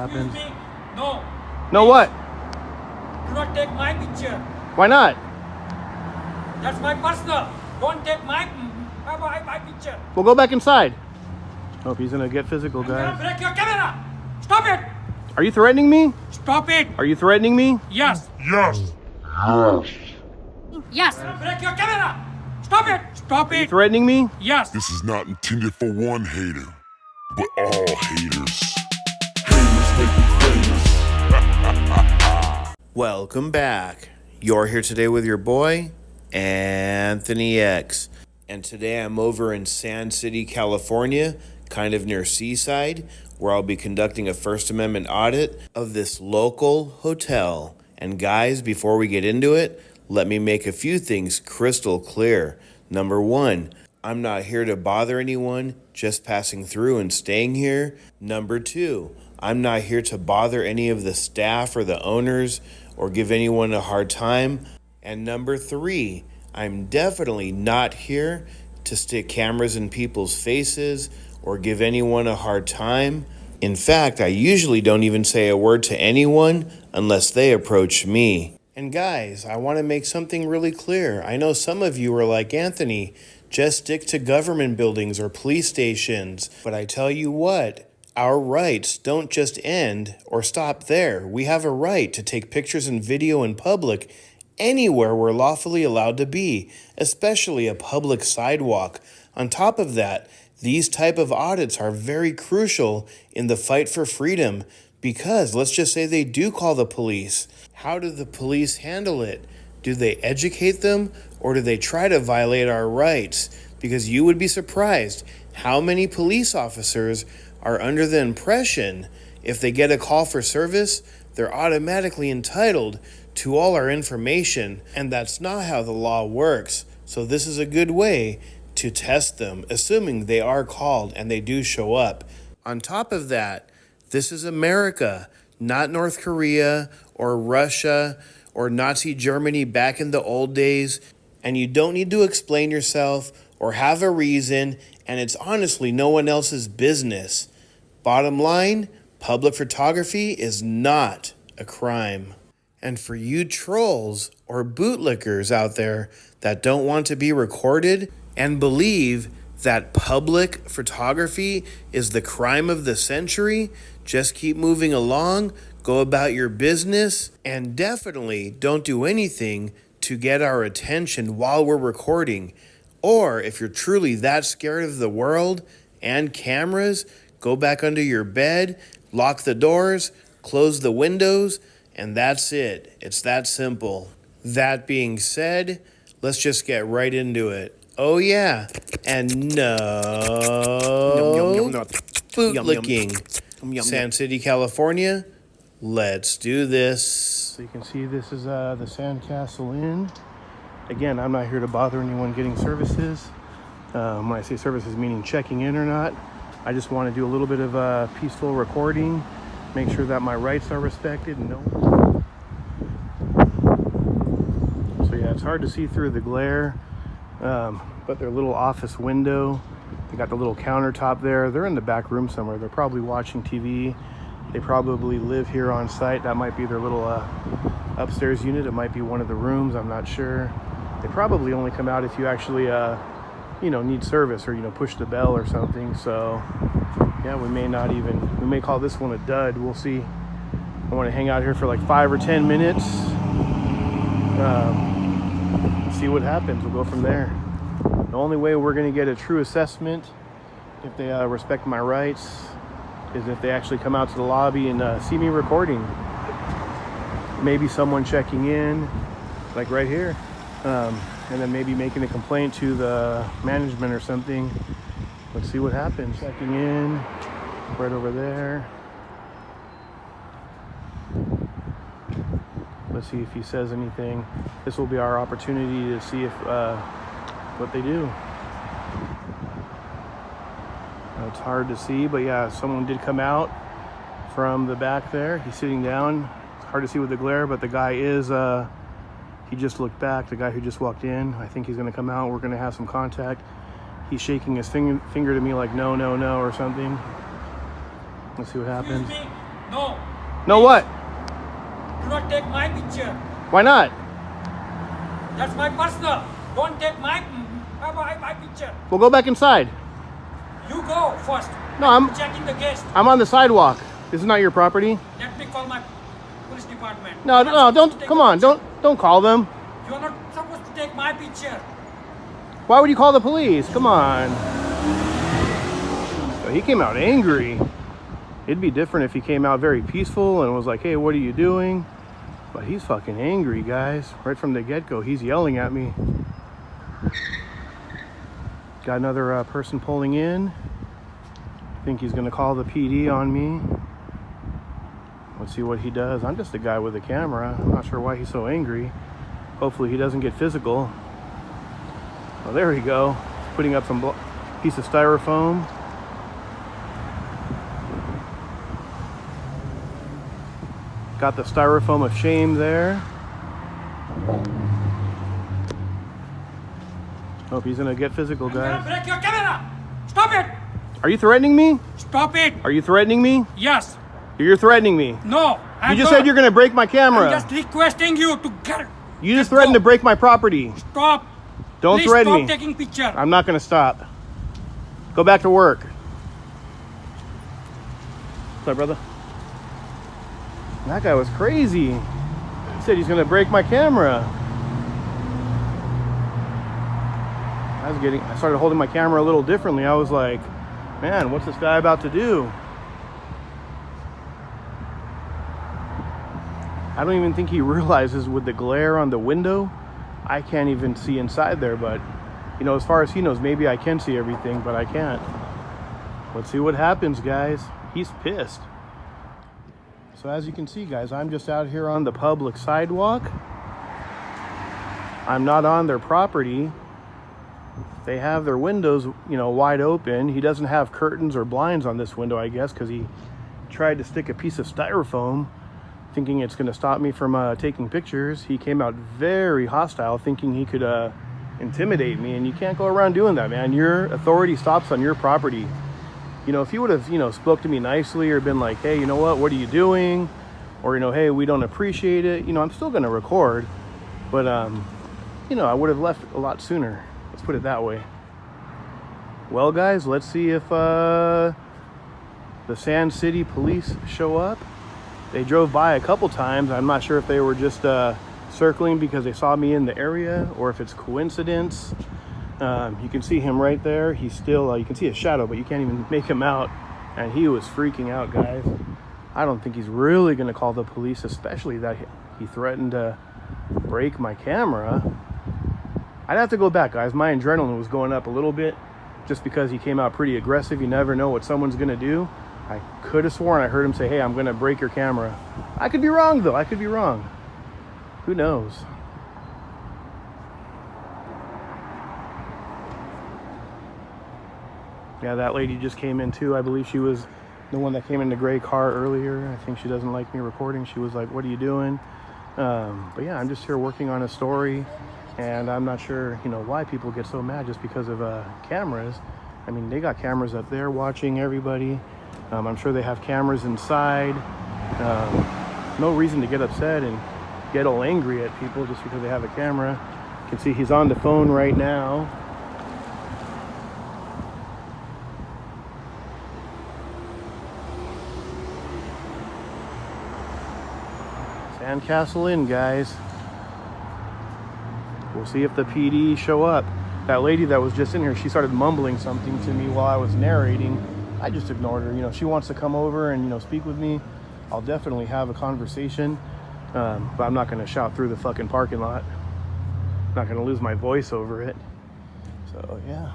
Happens. No. No what? Do not take my picture. Why not? That's my personal. Don't take my picture. We'll go back inside. Hope he's gonna get physical, I'm gonna guys. break your camera. Stop it. Are you threatening me? Stop it. Are you threatening me? Yes. Yes. Yes. I'm gonna break your camera. Stop it. Stop Are you it. threatening me? Yes. This is not intended for one hater, but all haters. Haters make me famous. Welcome back. You're here today with your boy, Anthony X. And today I'm over in Sand City, California, kind of near Seaside, where I'll be conducting a First Amendment audit of this local hotel. And guys, before we get into it, let me make a few things crystal clear. Number one, I'm not here to bother anyone, just passing through and staying here. Number two, I'm not here to bother any of the staff or the owners or give anyone a hard time. And number three, I'm definitely not here to stick cameras in people's faces or give anyone a hard time. In fact, I usually don't even say a word to anyone unless they approach me. And guys, I want to make something really clear. I know some of you are like, Anthony, just stick to government buildings or police stations. But I tell you what, our rights don't just end or stop there. We have a right to take pictures and video in public anywhere we're lawfully allowed to be, especially a public sidewalk. On top of that, these type of audits are very crucial in the fight for freedom because let's just say they do call the police. How do the police handle it? Do they educate them or do they try to violate our rights? Because you would be surprised how many police officers are under the impression if they get a call for service, they're automatically entitled to all our information, and that's not how the law works. So this is a good way to test them, assuming they are called and they do show up. On top of that, this is America, not North Korea or Russia or Nazi Germany back in the old days, and you don't need to explain yourself or have a reason, and it's honestly no one else's business. Bottom line, public photography is not a crime. And for you trolls or bootlickers out there that don't want to be recorded and believe that public photography is the crime of the century, just keep moving along, go about your business, and definitely don't do anything to get our attention while we're recording. Or if you're truly that scared of the world and cameras, go back under your bed, lock the doors, close the windows, and that's it. It's that simple. That being said, let's just get right into it. Oh yeah, and no bootlicking. Sand City, California, let's do this. So you can see this is the Sandcastle Inn. Again, I'm not here to bother anyone getting services. When I say services, meaning checking in or not. I just want to do a little bit of peaceful recording, make sure that my rights are respected. So yeah, it's hard to see through the glare, but their little office window, they got the little countertop there. They're in the back room somewhere. They're probably watching TV. They probably live here on site. That might be their little upstairs unit. It might be one of the rooms. I'm not sure. They probably only come out if you actually need service or, push the bell or something. So yeah, we may call this one a dud. We'll see. I want to hang out here for like 5 or 10 minutes. See what happens. We'll go from there. The only way we're going to get a true assessment if they respect my rights is if they actually come out to the lobby and see me recording. Maybe someone checking in, like right here. And then maybe making a complaint to the management or something. Let's see what happens. Checking in, right over there. Let's see if he says anything. This will be our opportunity to see if what they do. It's hard to see, but yeah, someone did come out from the back there. He's sitting down. It's hard to see with the glare, but the guy is he just looked back, the guy who just walked in. I think he's gonna come out. We're gonna have some contact. He's shaking his finger to me like no or something. Let's see what happens. No. No what? Do not take my picture. Why not? That's my personal. Don't take my picture. We'll go back inside. You go first. No, I'm Checking the guest. on the sidewalk. This is not your property. Let me call my police department. No, You're not no, supposed don't. to take Come the on, picture. don't call them. You're not supposed to take my picture. Why would you call the police? Come on. So he came out angry. It'd be different if he came out very peaceful and was like, "Hey, what are you doing?" But he's fucking angry, guys. Right from the get-go, he's yelling at me. Got another person pulling in. I think he's gonna call the PD on me. Let's see what he does. I'm just a guy with a camera. I'm not sure why he's so angry. Hopefully he doesn't get physical. Oh, there we go. Putting up some piece of styrofoam. Got the styrofoam of shame there. Hope he's gonna get physical, I'm gonna guys. break your camera. Stop it. Are you threatening me? Stop it. Are you threatening me? Yes. You're threatening me. No. You just said you're gonna break my I'm camera. just requesting you to get. You just threatened to break my property. Stop. Don't Please threaten stop me. taking picture. I'm not gonna stop. Go back to work. What's up, brother? That guy was crazy. He said he's gonna break my camera. I started holding my camera a little differently. I was like, man, what's this guy about to do? I don't even think he realizes with the glare on the window, I can't even see inside there, but you know, as far as he knows, maybe I can see everything, but I can't. Let's see what happens, guys. He's pissed. So as you can see, guys, I'm just out here on the public sidewalk. I'm not on their property. They have their windows, you know, wide open. He doesn't have curtains or blinds on this window, I guess, because he tried to stick a piece of styrofoam thinking it's going to stop me from taking pictures. He came out very hostile, thinking he could intimidate me, and you can't go around doing that, man. Your authority stops on your property. You know, if you would have, you know, spoke to me nicely or been like, hey, you know what are you doing? Or, you know, hey, we don't appreciate it. You know, I'm still going to record, but, you know, I would have left a lot sooner. Let's put it that way. Well, guys, let's see if the Sand City police show up. They drove by a couple times. I'm not sure if they were just circling because they saw me in the area or if it's coincidence. You can see him right there. He's still, you can see his shadow, but you can't even make him out. And he was freaking out, guys. I don't think he's really going to call the police, especially that he threatened to break my camera. I'd have to go back, guys. My adrenaline was going up a little bit just because he came out pretty aggressive. You never know what someone's going to do. I could have sworn I heard him say, hey, I'm going to break your camera. I could be wrong, though. I could be wrong. Who knows? Yeah, that lady just came in, too. I believe she was the one that came in the gray car earlier. I think she doesn't like me recording. She was like, what are you doing? But, yeah, I'm just here working on a story. And I'm not sure, you know, why people get so mad just because of cameras. I mean, they got cameras up there watching everybody. I'm sure they have cameras inside. No reason to get upset and get all angry at people just because they have a camera. You can see he's on the phone right now. Sandcastle Inn, guys. We'll see if the PD show up. That lady that was just in here, she started mumbling something to me while I was narrating. I just ignored her. You know, she wants to come over and, you know, speak with me. I'll definitely have a conversation. But I'm not going to shout through the fucking parking lot. I'm not going to lose my voice over it. So, yeah.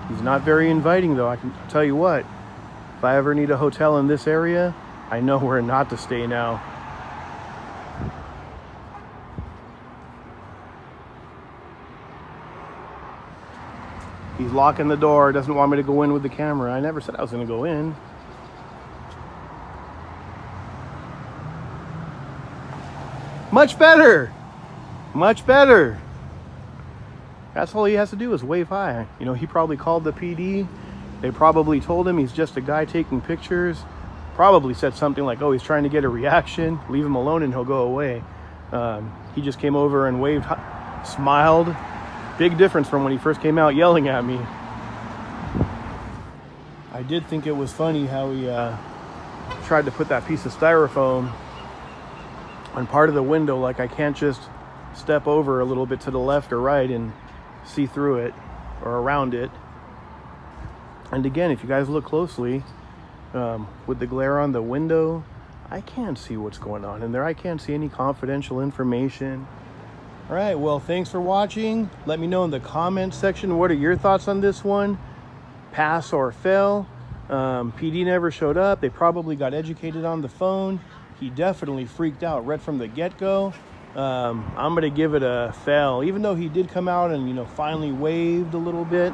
He's not very inviting, though. I can tell you what. If I ever need a hotel in this area, I know where not to stay now. He's locking the door, doesn't want me to go in with the camera. I never said I was going to go in. Much better. Much better. That's all he has to do is wave hi. You know, he probably called the PD. They probably told him he's just a guy taking pictures. Probably said something like, oh, he's trying to get a reaction. Leave him alone and he'll go away. He just came over and waved, smiled. Big difference from when he first came out yelling at me. I did think it was funny how he tried to put that piece of styrofoam on part of the window. Like I can't just step over a little bit to the left or right and see through it or around it. And again, if you guys look closely, with the glare on the window, I can't see what's going on in there. I can't see any confidential information. All right, well, thanks for watching. Let me know in the comments section, what are your thoughts on this one? Pass or fail? PD never showed up. They probably got educated on the phone. He definitely freaked out right from the get-go. I'm gonna give it a fail, even though he did come out and, you know, finally waved a little bit.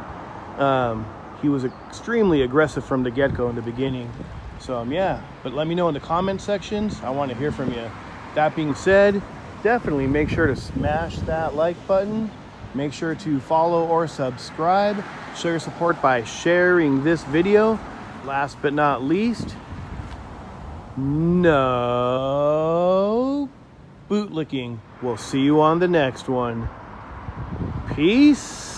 He was extremely aggressive from the get-go in the beginning. So yeah, but let me know in the comment sections. I want to hear from you. That being said, definitely make sure to smash that like button. Make sure to follow or subscribe. Show your support by sharing this video. Last but not least, no bootlicking. We'll see you on the next one. Peace.